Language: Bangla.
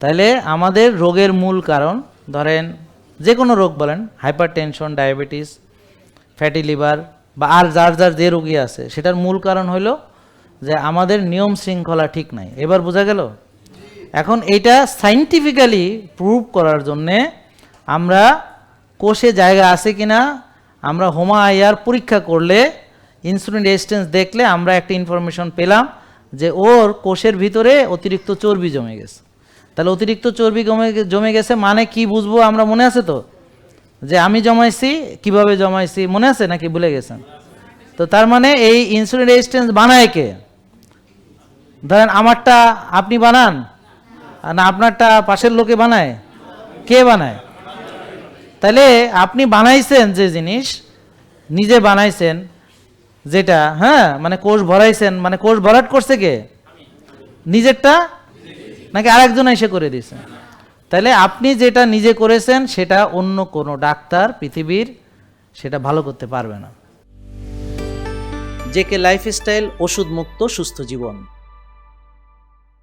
তাহলে আমাদের রোগের মূল কারণ ধরেন যে কোনো রোগ বলেন, হাইপারটেনশন, ডায়াবেটিস, ফ্যাটি লিভার বা আর যার যার যে রোগী আছে, সেটার মূল কারণ হলো যে আমাদের নিয়ম শৃঙ্খলা ঠিক নাই। এবার বোঝা গেল? এখন এইটা সাইন্টিফিক্যালি প্রুভ করার জন্যে আমরা কোষে জায়গা আছে কিনা আমরা হোমা আইআর পরীক্ষা করলে, ইনসুলিন রেজিস্ট্যান্স দেখলে আমরা একটা ইনফরমেশন পেলাম যে ওর কোষের ভিতরে অতিরিক্ত চর্বি জমে গেছে। তাহলে অতিরিক্ত চর্বি জমে গেছে মানে কি বুঝবো আমরা? মনে আছে তো যে আমি জমাইছি, কিভাবে জমাইছি মনে আছে নাকি ভুলে গেছেন? তো তার মানে এই ইনসুলিন রেজিস্ট্যান্স বানায় কে? ধরেন আমারটা আপনি বানান না আপনারটা পাশের লোকে বানায়? কে বানায়? তাহলে আপনি বানাইছেন যে জিনিস, নিজে বানাইছেন যেটা, হ্যাঁ, মানে কোষ ভরাইছেন, মানে কোষ ভরাট করছে কে? নিজেরটা নাকি আরেকজন এসে করে দিয়েছে? তাহলে আপনি যেটা নিজে করেছেন সেটা অন্য কোনো ডাক্তার পৃথিবীর সেটা ভালো করতে পারবে না। জেকে লাইফস্টাইল, ওষুধ মুক্ত সুস্থ জীবন।